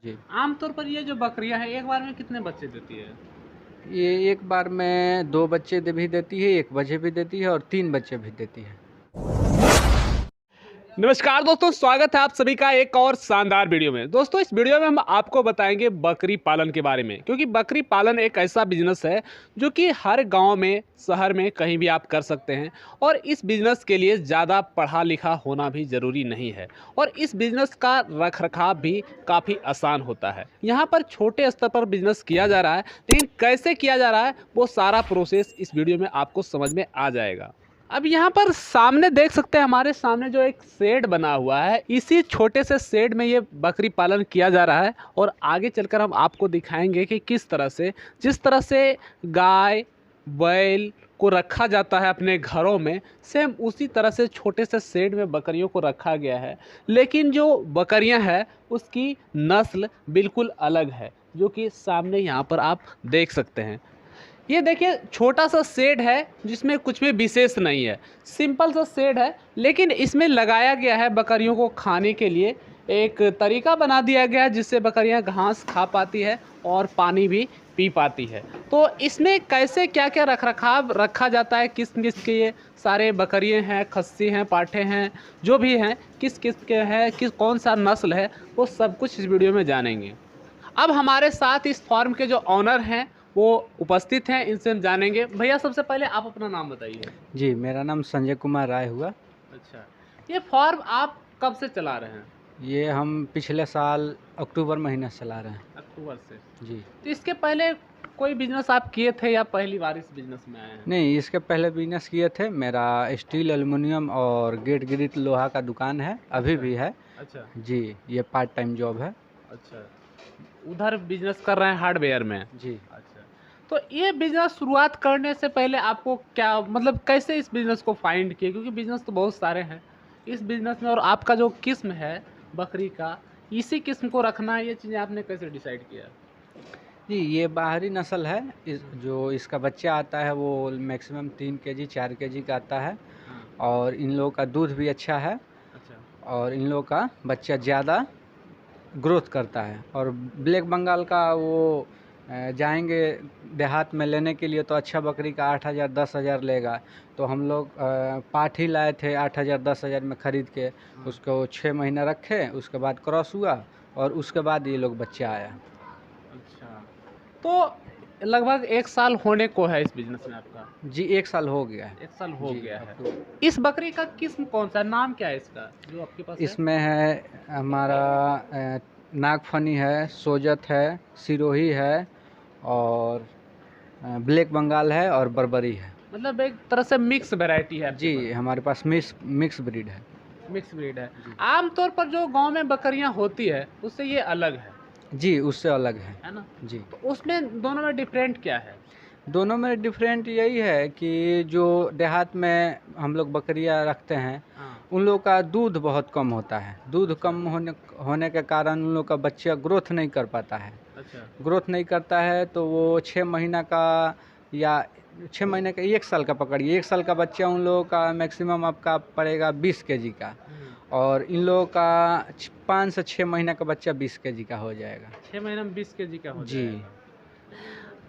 जी। आमतौर पर ये जो बकरियां हैं एक बार में कितने बच्चे देती है? ये एक बार में 2 बच्चे भी देती है, 1 बच्चे भी देती है और 3 बच्चे भी देती है। नमस्कार दोस्तों, स्वागत है आप सभी का एक और शानदार वीडियो में। दोस्तों, इस वीडियो में हम आपको बताएंगे बकरी पालन के बारे में, क्योंकि बकरी पालन एक ऐसा बिजनेस है जो कि हर गांव में, शहर में कहीं भी आप कर सकते हैं। और इस बिजनेस के लिए ज़्यादा पढ़ा लिखा होना भी ज़रूरी नहीं है और इस बिजनेस का रख रखाव भी काफ़ी आसान होता है। यहाँ पर छोटे स्तर पर बिजनेस किया जा रहा है, लेकिन कैसे किया जा रहा है वो सारा प्रोसेस इस वीडियो में आपको समझ में आ जाएगा। अब यहाँ पर सामने देख सकते हैं, हमारे सामने जो एक शेड बना हुआ है, इसी छोटे से शेड में ये बकरी पालन किया जा रहा है। और आगे चलकर हम आपको दिखाएंगे कि किस तरह से, जिस तरह से गाय बैल को रखा जाता है अपने घरों में, सेम उसी तरह से छोटे से शेड में बकरियों को रखा गया है। लेकिन जो बकरियां हैं उसकी नस्ल बिल्कुल अलग है, जो कि सामने यहाँ पर आप देख सकते हैं। ये देखिए, छोटा सा शेड है जिसमें कुछ भी विशेष नहीं है, सिंपल सा शेड है, लेकिन इसमें लगाया गया है बकरियों को खाने के लिए एक तरीका बना दिया गया है जिससे बकरियां घास खा पाती है और पानी भी पी पाती है। तो इसमें कैसे क्या क्या रख रखाव रखा जाता है, किस किस के ये सारे बकरियां हैं, खस्सी हैं, पाठे हैं, जो भी हैं, किस किस के हैं, किस कौन सा नस्ल है, वो सब कुछ इस वीडियो में जानेंगे। अब हमारे साथ इस फार्म के जो ऑनर हैं वो उपस्थित हैं, इनसे हम जानेंगे। भैया, सबसे पहले आप अपना नाम बताइए। जी, मेरा नाम संजय कुमार राय हुआ। अच्छा, ये फार्म आप कब से चला रहे हैं? ये हम पिछले साल अक्टूबर महीने से चला रहे हैं। अक्टूबर से। जी। तो इसके पहले कोई बिजनेस आप किए थे या पहली बार इस बिजनेस में आए हैं? नहीं, इसके पहले बिज़नेस किए थे। मेरा स्टील, एल्युमिनियम और गेट ग्रिल लोहा का दुकान है, अभी अच्छा। भी है। अच्छा। जी, ये पार्ट टाइम जॉब है। अच्छा, उधर बिजनेस कर रहे हैं हार्डवेयर में। जी। अच्छा, तो ये बिजनेस शुरुआत करने से पहले आपको क्या, मतलब कैसे इस बिजनेस को फाइंड किए, क्योंकि बिजनेस तो बहुत सारे हैं इस बिजनेस में, और आपका जो किस्म है बकरी का, इसी किस्म को रखना है, ये चीज़ें आपने कैसे डिसाइड किया? जी, ये बाहरी नस्ल है। जो इसका बच्चा आता है वो मैक्सिमम 3 केजी 4 केजी का आता है हाँ। और इन लोगों का दूध भी अच्छा है अच्छा। और इन लोगों का बच्चा ज़्यादा ग्रोथ करता है। और ब्लैक बंगाल का वो जाएंगे देहात में लेने के लिए तो अच्छा बकरी का 8,000 10,000 लेगा। तो हम लोग पाठ ही लाए थे 8,000 10,000 में ख़रीद के। हाँ। उसको 6 महीना रखे, उसके बाद क्रॉस हुआ और उसके बाद ये लोग बच्चा आया। अच्छा, तो लगभग 1 साल होने को है इस बिज़नेस में आपका? जी, 1 साल हो गया है। 1 साल हो जी, गया है। अक्टूबर। इस बकरी का किस्म कौन-सा है? नाम क्या है इसका, जो आपके पास है? इसमें है हमारा नागफनी है, सोजत है, सिरोही है और ब्लैक बंगाल है और बर्बरी है। मतलब एक तरह से मिक्स वैरायटी है आपके जी, पास? हमारे पास मिक्स ब्रीड है। मिक्स ब्रीड है। जी। आम तौर पर जो गाँव में बकरियाँ होती है, उससे ये अलग जी, उससे अलग है ना? जी। तो उसमें दोनों में डिफरेंट क्या है? दोनों में डिफरेंट यही है कि जो देहात में हम लोग बकरियाँ रखते हैं, हाँ। उन लोग का दूध बहुत कम होता है। दूध अच्छा। कम होने के कारण उन लोग का बच्चा ग्रोथ नहीं कर पाता है। अच्छा। ग्रोथ नहीं करता है तो वो 6 महीना का या 6 महीने का 1 साल का पकड़िए, 1 साल का बच्चा उन लोगों का मैक्सिमम आपका पड़ेगा 20 केजी का हुँ। और इन लोगों का 5 से 6 महीने का बच्चा 20 केजी का हो जाएगा। 6 महीने में 20 केजी का हो जी। जाएगा।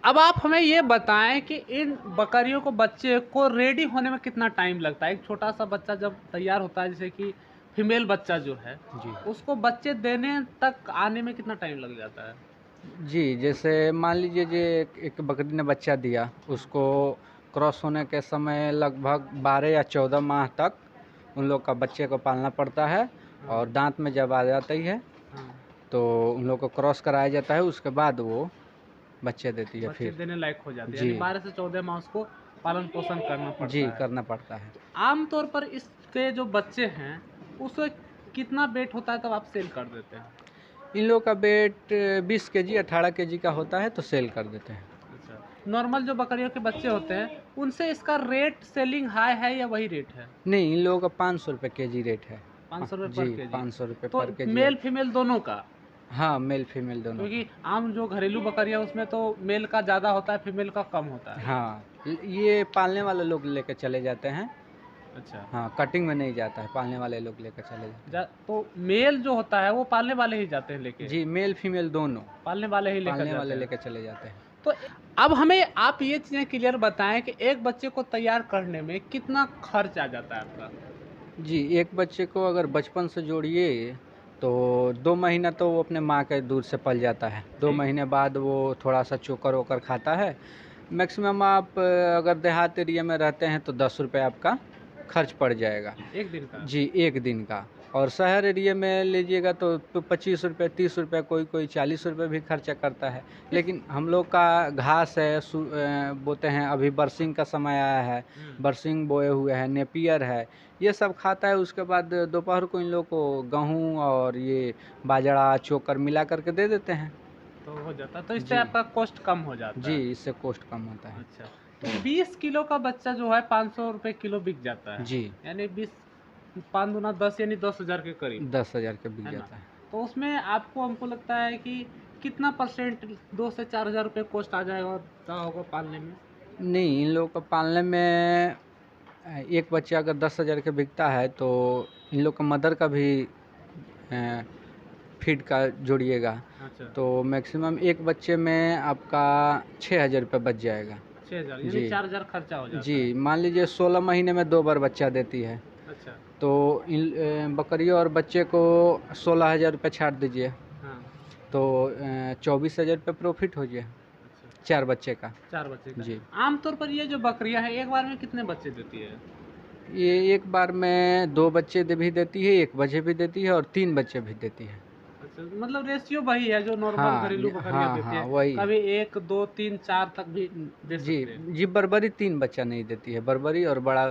अब आप हमें ये बताएँ कि इन बकरियों को, बच्चे को रेडी होने में कितना टाइम लगता है? एक छोटा-सा बच्चा जब तैयार होता है, जैसे कि फीमेल बच्चा जो है, जी। उसको बच्चे देने तक आने में कितना टाइम लग जाता है? जी, जैसे मान लीजिए जे एक बकरी ने बच्चा दिया, उसको क्रॉस होने के समय लगभग 12 या 14 माह तक उन लोग का बच्चे को पालना पड़ता है हाँ। और दाँत में जब आ जाती है, हाँ। तो उन लोग को क्रॉस कराया जाता है, उसके बाद वो बच्चे देती है बच्चे फिर। देने लायक हो जाते हैं, यानी जी, 12 से 14 माह उसको पालन-पोषण करना जी, पड़ता है। करना पड़ता है। आम तौर पर इसके जो बच्चे हैं, उसमें कितना वेट होता है तब आप सेल कर देते हैं? इन लोग का वेट 20 केजी 18 केजी का होता है तो सेल कर देते हैं। अच्छा, नॉर्मल जो बकरियों के बच्चे होते हैं, उनसे इसका रेट सेलिंग हाई है या वही रेट है? नहीं, इन लोगों का 500 रुपये केजी रेट है। ₹500 पर जी, केजी। 500 रुपये तो पर केजी है। मेल-फीमेल दोनों का? हाँ, मेल फीमेल दोनों क्योंकि का। आम जो घरेलू बकरियाँ, उसमें तो मेल का ज़्यादा होता है, फीमेल का कम होता है। हाँ, ये पालने वाले लोग लेके चले जाते हैं। अच्छा। हाँ, कटिंग में नहीं जाता है, पालने वाले लोग लेकर चले जाते तो मेल जो होता है वो पालने वाले ही जाते हैं लेके? हैं। जी, मेल फीमेल दोनों पालने वाले ही लेकर पालने जाते वाले हैं। लेकर चले जाते हैं। तो अब हमें आप ये चीज़ें क्लियर बताएँ कि एक बच्चे को तैयार करने में कितना खर्च आ जाता है आपका? जी, एक बच्चे को अगर बचपन से जोड़िए तो 2 महीना तो वो अपने माँ के दूध से पल जाता है। 2 ठीक। महीने बाद वो थोड़ा-सा चोकर-वोकर खाता है। मैक्सिमम आप अगर देहात एरिया में रहते हैं तो ₹10 आपका खर्च पड़ जाएगा। 1 दिन का? जी, 1 दिन का। और शहर एरिया में लीजिएगा तो ₹25, ₹30, कोई-कोई ₹40 भी खर्चा करता है। किस लेकिन हम लोग का घास है, बोते हैं अभी बरसिंग का समय आया है, हुँ। बरसिंग बोए हुए हैं, नेपियर है, ये सब खाता है। उसके बाद दोपहर को इन लोग को गेहूँ और ये बाजरा, चोकर मिला कर के दे देते हैं। तो हो जाता है, तो इससे जी। आपका कॉस्ट कम हो जाता जी, है। इससे कॉस्ट कम होता है। अच्छा, तो 20 किलो का बच्चा जो है ₹500 किलो बिक जाता है। जी, यानी 20 5 दूना 10 यानी 10,000 के करीब, 10,000 का बिक है ना? जाता है। तो उसमें आपको हमको लगता है कि कितना परसेंट 2 से 4,000 रुपए कॉस्ट आ जाएगा होगा पालने में? नहीं, इन लोगों को पालने में एक बच्चा अगर 10,000 का बिकता है तो इन लोग का मदर का भी फीड का जोड़िएगा अच्छा, तो मैक्सिमम एक बच्चे में आपका 6,000 रुपये बच जाएगा। 6,000 यानी जी 4,000 खर्चा हो जाता जी, है। मान लीजिए 16 महीने में 2 बार बच्चा देती है अच्छा, तो इन बकरियों और बच्चे को 16,000 रुपये छाट दीजिए हाँ, तो 24,000 रुपये प्रॉफिट हो गया अच्छा, 4 बच्चे का। 4 बच्चे का। जी, आमतौर पर ये जो बकरियाँ हैं, एक बार में कितने बच्चे देती है? ये एक बार में 2 बच्चे भी देती है, 1 बच्चे भी देती है और 3 बच्चे भी देती है। अच्छा, मतलब रेशियो वही है जो नॉर्मल हाँ, घरेलू बकरियाँ हाँ, देती हाँ, है। वही है। कभी 1, 2, 3, 4 तक भी दे जी, सकते हैं। जी बर्बरी 3 बच्चा नहीं देती है। बर्बरी और बड़ा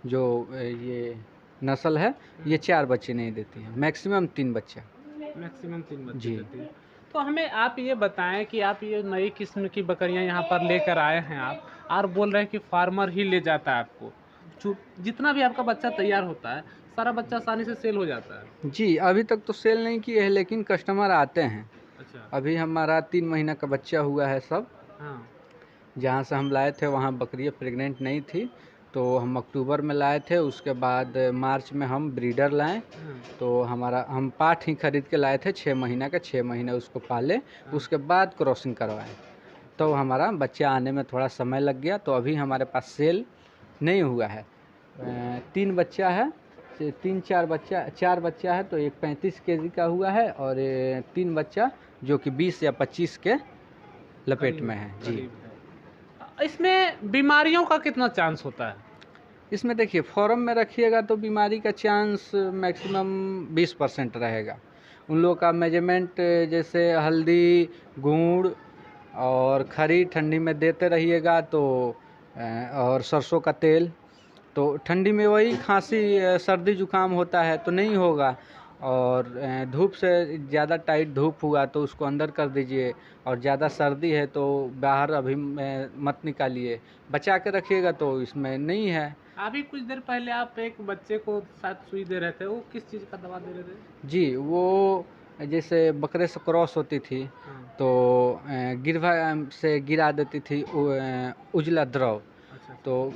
जो ये नस्ल है, ये 4 बच्चे नहीं देती है, मैक्सिमम 3 बच्चा। मैक्सिमम 3 बच्चे जी। देती है। तो हमें आप ये बताएँ कि आप ये नई किस्म की बकरियाँ यहाँ पर लेकर आए हैं आप और बोल रहे हैं कि फार्मर ही ले जाता है आपको। जो जितना भी आपका बच्चा तैयार होता है, सारा बच्चा आसानी से सेल हो जाता है। जी, अभी तक तो सेल नहीं किए हैं लेकिन कस्टमर आते हैं। अच्छा, अभी हमारा 3 महीना का बच्चा हुआ है सब। हाँ, जहाँ से हम लाए थे वहाँ बकरियाँ प्रेग्नेंट नहीं थी, तो हम अक्टूबर में लाए थे। उसके बाद मार्च में हम ब्रीडर लाए, हाँ, तो हम पाठ ही खरीद के लाए थे 6 महीना का, 6 महीने उसको पाले, हाँ। उसके बाद क्रॉसिंग करवाए। तो हमारा बच्चा आने में थोड़ा समय लग गया, तो अभी हमारे पास सेल नहीं हुआ है। 3 बच्चा है, 4 बच्चा है, तो एक 35 केजी का हुआ है और 3 बच्चा जो कि 20 या 25 के लपेट करीब में है। जी। करीब है। इसमें बीमारियों का कितना चांस होता है? इसमें देखिए फॉर्म में रखिएगा तो बीमारी का चांस मैक्सिमम 20% रहेगा। उन लोगों का मेजरमेंट जैसे हल्दी, गुड़ और खरी ठंडी में देते रहिएगा तो और सरसों का तेल, तो ठंडी में वही खांसी सर्दी जुकाम होता है तो नहीं होगा। और धूप से ज़्यादा टाइट धूप हुआ तो उसको अंदर कर दीजिए, और ज़्यादा सर्दी है तो बाहर अभी मत निकालिए, बचा के रखिएगा तो इसमें नहीं है। अभी कुछ देर पहले आप एक बच्चे को शायद सुई दे रहे थे, वो किस चीज़ का दवा दे रहे थे? जी, वो जैसे बकरे से क्रॉस होती थी हाँ, तो गिरवा से गिरा देती थी उजला द्रव, अच्छा, तो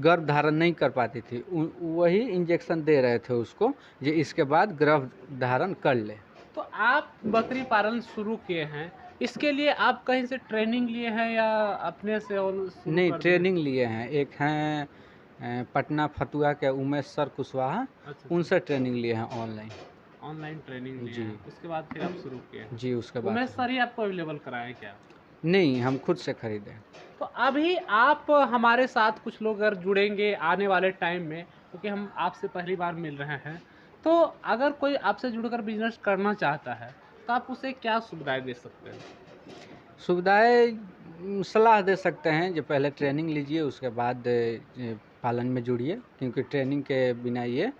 गर्भ धारण नहीं कर पाती थी। वही इंजेक्शन दे रहे थे उसको, जो इसके बाद गर्भ धारण कर ले। तो आप बकरी पालन शुरू किए हैं, इसके लिए आप कहीं से ट्रेनिंग लिए हैं या अपने से और शुरू नहीं, कर दिए? ट्रेनिंग लिए हैं। एक हैं पटना फतुहा के उमेश सर कुशवाहा, अच्छा, उनसे ट्रेनिंग लिए हैं ऑनलाइन। ऑनलाइन ट्रेनिंग लिए जी। हैं, उसके बाद फिर आप शुरू किए हैं। जी, उसके बाद उमेश सर ही आपको अवेलेबल कराए क्या? नहीं, हम खुद से खरीदे। तो अभी आप हमारे साथ कुछ लोग अगर जुड़ेंगे आने वाले टाइम में, क्योंकि हम आपसे पहली बार मिल रहे हैं, तो अगर कोई आपसे जुड़कर बिजनेस करना चाहता है तो आप उसे क्या सुविधाएं दे सकते हैं? सुविधाएँ सलाह दे सकते हैं, जो पहले ट्रेनिंग लीजिए उसके बाद पालन में जुड़िए, क्योंकि ट्रेनिंग के बिना ये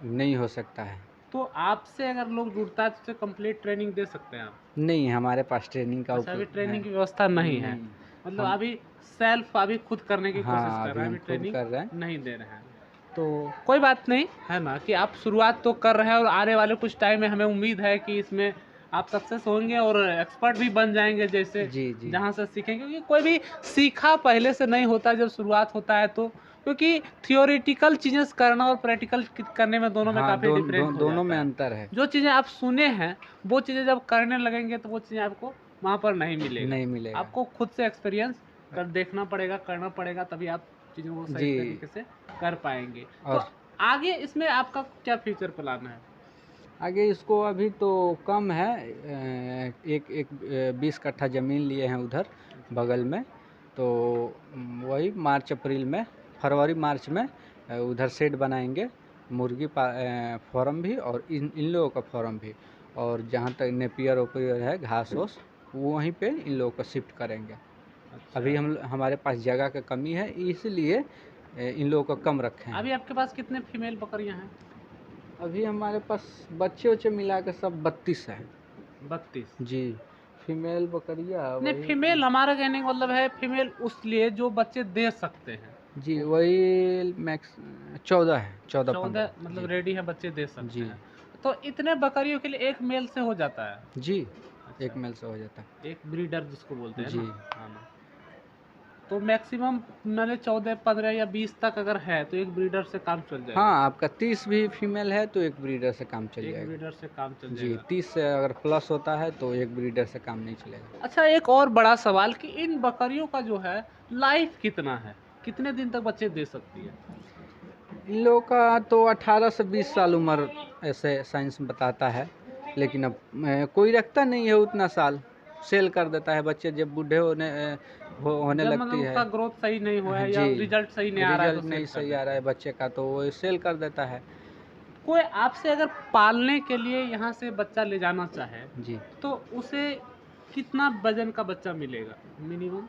नहीं हो सकता है। तो आपसे अगर लोग जुड़ता है तो उसे कंप्लीट ट्रेनिंग दे सकते हैं आप? नहीं, हमारे पास ट्रेनिंग का अच्छा, अभी ट्रेनिंग है की व्यवस्था नहीं है, नहीं, मतलब हम अभी सेल्फ अभी खुद करने की कोशिश हाँ, कर अभी रहे हैं, हम अभी खुद ट्रेनिंग कर रहे हैं। नहीं दे रहे हैं। तो कोई बात नहीं है ना, कि आप शुरुआत तो कर रहे हैं और आने वाले कुछ टाइम में हमें उम्मीद है कि इसमें आप सक्सेस होंगे और एक्सपर्ट भी बन जाएंगे, जैसे जी, जी। जहाँ से सीखेंगे, क्योंकि कोई भी सीखा पहले से नहीं होता, जब शुरुआत होता है तो क्योंकि थियोरिटिकल चीज़ें करना और प्रैक्टिकल करने में दोनों में हाँ, काफ़ी डिफरेंस दोनों में अंतर है। जो चीज़ें आप सुने हैं वो चीज़ें जब करने लगेंगे तो वो चीज़ें आपको वहाँ पर नहीं मिलेगा। आपको खुद से एक्सपीरियंस कर देखना पड़ेगा, करना पड़ेगा, तभी आप चीज़ों को सही जी। तरीके से कर पाएंगे। और तो आगे इसमें आपका क्या फ्यूचर प्लान है? आगे इसको अभी तो कम है, एक 20 कट्ठा ज़मीन लिए हैं उधर बगल में, तो वही मार्च अप्रैल में, फरवरी मार्च में उधर शेड बनाएंगे, मुर्गी फार्म भी और इन लोगों का फार्म भी, और जहाँ तक नेपियर ओपियर है घास ओस वहीं पे इन लोगों को शिफ्ट करेंगे। अच्छा। अभी हमारे पास जगह की कमी है, इसलिए इन लोगों को कम रखे हैं। अभी आपके पास कितने फीमेल बकरियां हैं? अभी हमारे पास बच्चे उच्चे मिला के सब 32 है। 32 जी। फीमेल बकरियाँ नहीं, वही फीमेल हमारा कहने का मतलब है फीमेल उस लिए जो बच्चे दे सकते हैं। जी, वही मैक्स 14 है, 14 14 15 मतलब जी। रेडी है, बच्चे दे सकते जी। हैं। तो इतने बकरियों के लिए एक मेल से हो जाता है? जी, अच्छा। एक मेल से हो जाता है। एक ब्रीडर जिसको बोलते हैं जी। ना? हाँ ना। तो मैक्सिमम मैंने 14 15 या 20 तक अगर है तो एक ब्रीडर से काम चल जाएगा? हाँ, आपका 30 भी फीमेल है तो एक ब्रीडर से काम चल एक जाएगा। ब्रीडर से काम चल जी, जाएगा। 30 से अगर प्लस होता है तो एक ब्रीडर से काम नहीं चलेगा। अच्छा, एक और बड़ा सवाल कि इन बकरियों का जो है लाइफ कितना है? कितने दिन तक बच्चे दे सकती है? इन लोगों का तो 18 से 20 साल उम्र ऐसे साइंस बताता है, लेकिन अब कोई रखता नहीं है उतना साल, सेल कर देता है बच्चे जब बूढ़े होने जब लगती मतलब है। उसका ग्रोथ सही नहीं हुआ है या जी, रिजल्ट सही नहीं आ रहा है रिजल्ट तो नहीं सेल कर सही आ देता रहा है बच्चे का तो वो सेल कर देता है। है। कोई आपसे अगर पालने के लिए यहाँ से बच्चा ले जाना चाहे जी, तो उसे कितना वजन का बच्चा मिलेगा मिनिमम?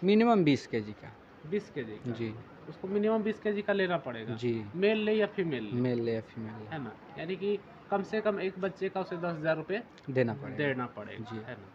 मिनिमम 20 केजी का। 20 केजी का? जी। उसको मिनिमम 20 केजी का लेना पड़ेगा? जी, मेल ले या फीमेल ले? मेल ले या फीमेल है ले, ना? यानी कि कम से कम एक बच्चे का उसे 10,000 रुपये देना पड़ेगा। देना पड़ेगा। जी। है ना?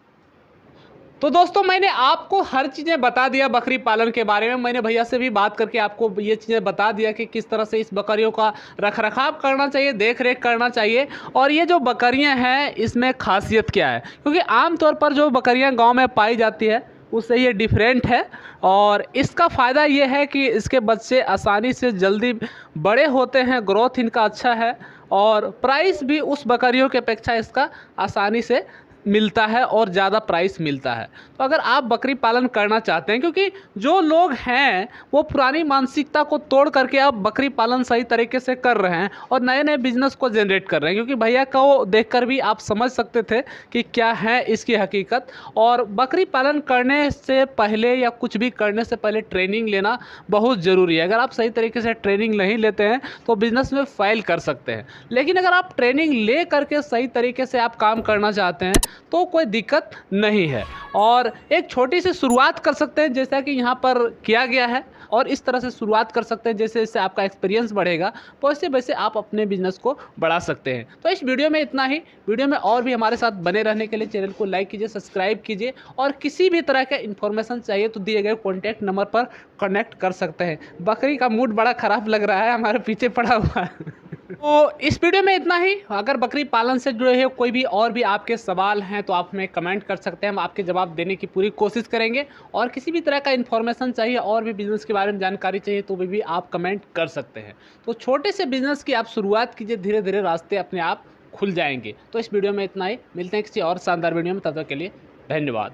तो दोस्तों मैंने आपको हर चीज़ें बता दिया बकरी पालन के बारे में। मैंने भैया से भी बात करके आपको ये चीज़ें बता दिया कि किस तरह से इस बकरियों का रखरखाव करना चाहिए, देख रेख करना चाहिए, और ये जो बकरियां हैं इसमें खासियत क्या है, क्योंकि आमतौर पर जो बकरियां गांव में पाई जाती है उससे ये डिफरेंट है। और इसका फ़ायदा ये है कि इसके बच्चे आसानी से जल्दी बड़े होते हैं, ग्रोथ इनका अच्छा है, और प्राइस भी उस बकरियों की अपेक्षा इसका आसानी से मिलता है और ज़्यादा प्राइस मिलता है। तो अगर आप बकरी पालन करना चाहते हैं, क्योंकि जो लोग हैं वो पुरानी मानसिकता को तोड़ करके अब बकरी पालन सही तरीके से कर रहे हैं और नए नए बिजनेस को जनरेट कर रहे हैं, क्योंकि भैया को देखकर भी आप समझ सकते थे कि क्या है इसकी हकीकत। और बकरी पालन करने से पहले या कुछ भी करने से पहले ट्रेनिंग लेना बहुत ज़रूरी है। अगर आप सही तरीके से ट्रेनिंग नहीं लेते हैं तो बिज़नेस में फेल कर सकते हैं, लेकिन अगर आप ट्रेनिंग ले करके सही तरीके से आप काम करना चाहते हैं तो कोई दिक्कत नहीं है, और एक छोटी सी शुरुआत कर सकते हैं जैसा कि यहाँ पर किया गया है, और इस तरह से शुरुआत कर सकते हैं जैसे जैसे आपका एक्सपीरियंस बढ़ेगा वैसे वैसे आप अपने बिजनेस को बढ़ा सकते हैं। तो इस वीडियो में इतना ही। वीडियो में और भी हमारे साथ बने रहने के लिए चैनल को लाइक कीजिए, सब्सक्राइब कीजिए, और किसी भी तरह का इन्फॉर्मेशन चाहिए तो दिए गए कॉन्टैक्ट नंबर पर कनेक्ट कर सकते हैं। बकरी का मूड बड़ा ख़राब लग रहा है, हमारे पीछे पड़ा हुआ है। तो इस वीडियो में इतना ही। अगर बकरी पालन से जुड़े हुए कोई भी और भी आपके सवाल हैं तो आप हमें कमेंट कर सकते हैं, हम आपके जवाब देने की पूरी कोशिश करेंगे। और किसी भी तरह का इन्फॉर्मेशन चाहिए और भी बिजनेस के बारे में जानकारी चाहिए तो भी आप कमेंट कर सकते हैं। तो छोटे से बिजनेस की आप शुरुआत कीजिए, धीरे धीरे रास्ते अपने आप खुल जाएंगे। तो इस वीडियो में इतना ही। मिलते हैं किसी और शानदार वीडियो में, तब तक के लिए धन्यवाद।